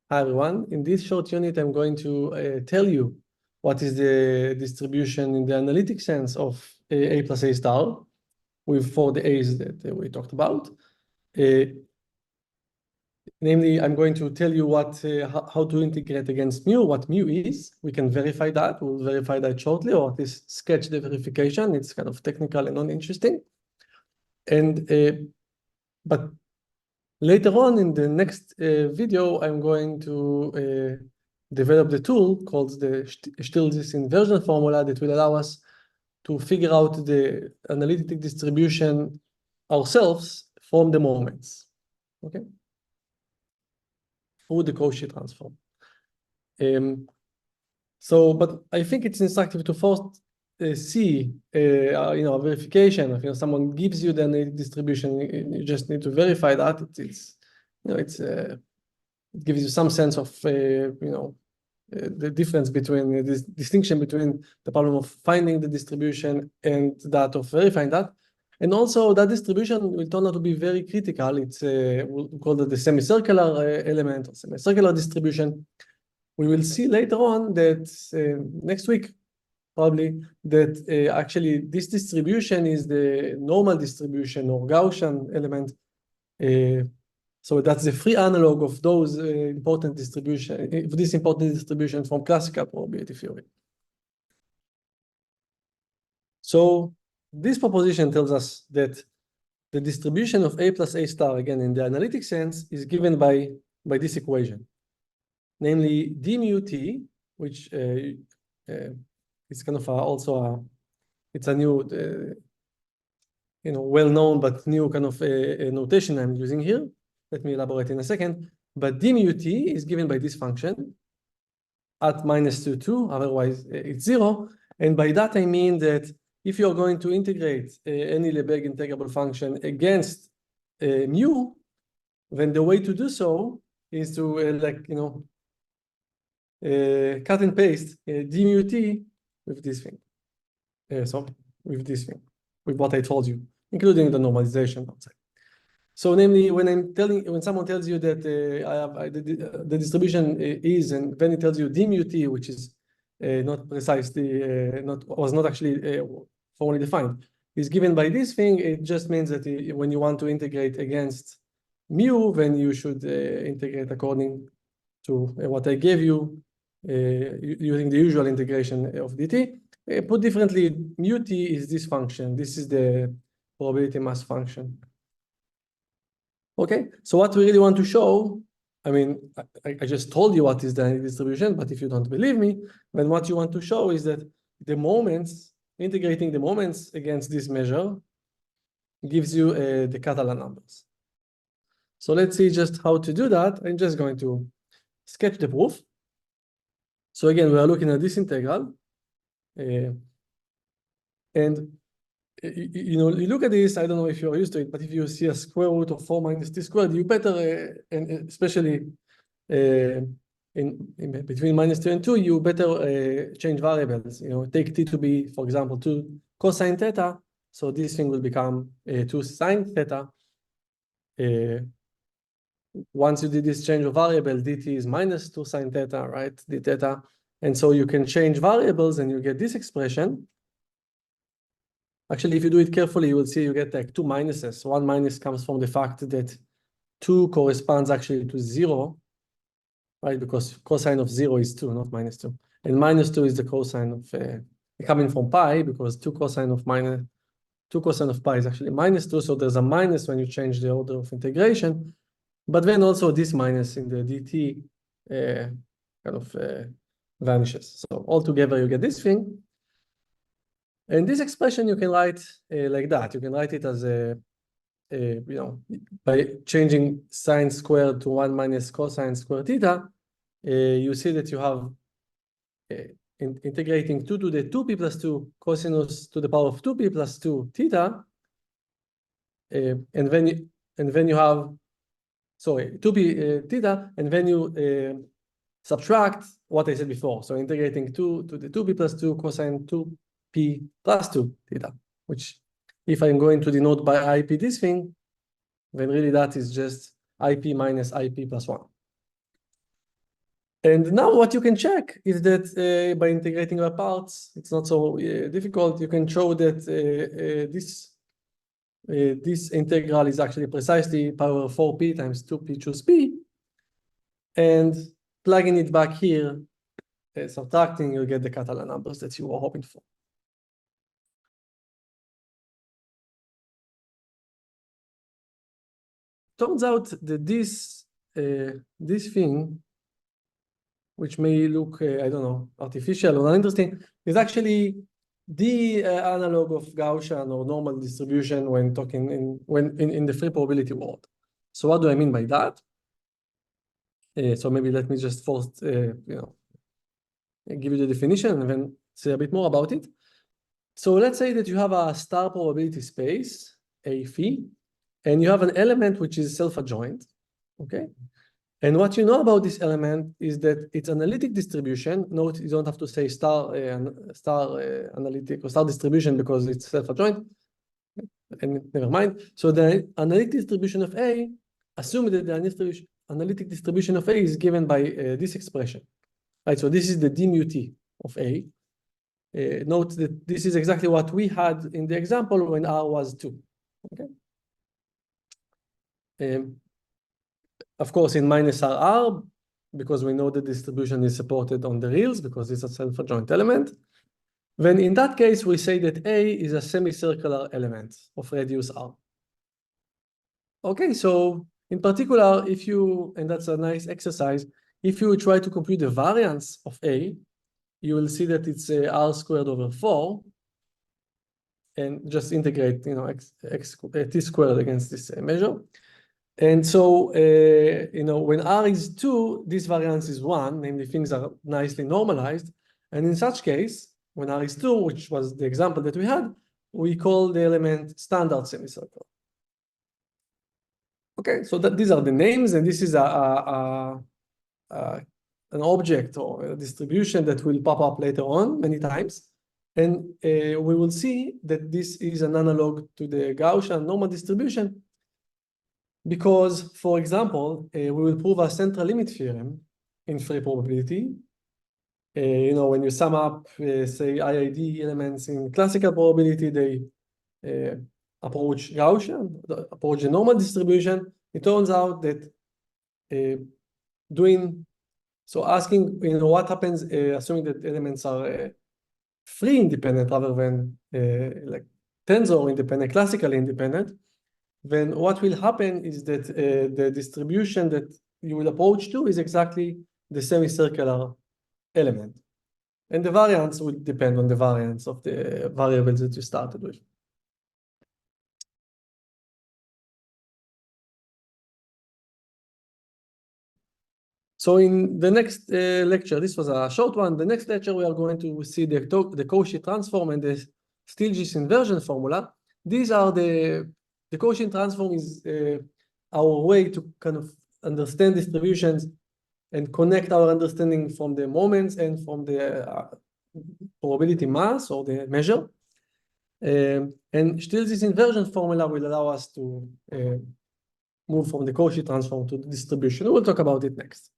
Hi everyone. In this short unit, I'm going to tell you what is the distribution in the analytic sense of A plus A star with for the A's that we talked about. Namely, I'm going to tell you how to integrate against mu, what mu is. We can verify that. We'll verify that shortly, or at least sketch the verification. It's kind of technical and non-interesting. But later on in the next video, I'm going to develop the tool called the Stieltjes inversion formula that will allow us to figure out the analytic distribution ourselves from the moments, okay? Through the Cauchy transform. But I think it's instructive to first see, a verification of, someone gives you the analytic distribution. You just need to verify that it gives you some sense of, the difference between this distinction between the problem of finding the distribution and that of verifying that. And also that distribution will turn out to be very critical. It's we'll call it the semicircular element or semicircular distribution. We will see later on that next week, probably, that actually this distribution is the normal distribution or Gaussian element. So that's the free analog of those important distribution from classical probability theory. So this proposition tells us that the distribution of A plus A star, again, in the analytic sense, is given by this equation. Namely, d mu t, which is kind of it's a new, well-known but new kind of a notation I'm using here. Let me elaborate in a second. But d mu t is given by this function at -2, otherwise it's 0. And by that I mean that if you're going to integrate any Lebesgue integrable function against mu, then the way to do so is to cut and paste d mu t with this thing. With what I told you, including the normalization outside. So namely, when someone tells you that the distribution is, and then it tells you d mu t, which is not precisely, was not actually formally defined, is given by this thing, it just means that when you want to integrate against mu, then you should integrate according to what I gave you using the usual integration of dt. Put differently, mu t is this function. This is the probability mass function. Okay, so what we really want to show, I mean, I just told you what is the distribution, but if you don't believe me, then what you want to show is that the moments, integrating the moments against this measure gives you the Catalan numbers. So let's see just how to do that. I'm just going to sketch the proof. So again, we are looking at this integral. And you look at this, I don't know if you're used to it, but if you see a square root of 4 minus t squared, you better, and especially in between -2 and 2, you better change variables. Take t to be, for example, 2 cosine theta. So this thing will become 2 sine theta. Once you did this change of variable, dt is -2 sine theta, right? d theta. And so you can change variables and you get this expression. Actually, if you do it carefully, you will see you get like 2 minuses. One minus comes from the fact that 2 corresponds actually to 0, right? Because cosine of 0 is 2, not -2. And -2 is the cosine of coming from pi, because 2 cosine of pi is actually -2. So there's a minus when you change the order of integration. But then also this minus in the dt vanishes. So altogether you get this thing. And this expression you can write like that. You can write it as by changing sine squared to 1 minus cosine squared theta. You see that you have integrating 2 to the 2p plus 2 cosinus to the power of 2p plus 2 theta. And then you have, sorry, 2p theta, and then you subtract what I said before. So integrating 2 to the 2p plus 2 cosine 2p plus 2 theta, which if I'm going to denote by IP this thing, then really that is just IP minus IP plus 1. And now what you can check is that by integrating by parts, it's not so difficult. You can show that this integral is actually precisely power 4p times 2p choose p. And plugging it back here, subtracting, you get the Catalan numbers that you were hoping for. Turns out that this thing, which may look, I don't know, artificial or uninteresting, is actually the analog of Gaussian or normal distribution when talking in the free probability world. So what do I mean by that? So maybe let me just first, give you the definition and then say a bit more about it. So let's say that you have a star probability space, A phi, and you have an element which is self-adjoint, okay? And what you know about this element is that its analytic distribution, note you don't have to say star analytic or star distribution because it's self-adjoint, and never mind. So the analytic distribution of A, assume that the analytic distribution of A is given by this expression, right? So this is the d mu t of A. Note that this is exactly what we had in the example when R was 2, okay? Of course, in minus RR, because we know the distribution is supported on the reals because it's a self-adjoint element. Then in that case, we say that A is a semicircular element of radius R. Okay, so in particular, and that's a nice exercise, if you try to compute the variance of A, you will see that it's R squared over 4, and just integrate, t squared against this measure. And so, when R is 2, this variance is 1, namely things are nicely normalized. And in such case, when R is 2, which was the example that we had, we call the element standard semicircle. Okay, so these are the names, and this is an object or a distribution that will pop up later on many times. And we will see that this is an analog to the Gaussian normal distribution, because, for example, we will prove a central limit theorem in free probability. When you sum up, say, IID elements in classical probability, they approach Gaussian, approach the normal distribution. It turns out that asking, what happens, assuming that elements are free independent rather than like tensor independent, classically independent, then what will happen is that the distribution that you will approach to is exactly the semicircular element. And the variance will depend on the variance of the variables that you started with. So in the next lecture, this was a short one. The next lecture, we are going to see the Cauchy transform and the Stieltjes inversion formula. These are the Cauchy transform is our way to kind of understand distributions and connect our understanding from the moments and from the probability mass or the measure. And Stieltjes inversion formula will allow us to move from the Cauchy transform to the distribution. We'll talk about it next.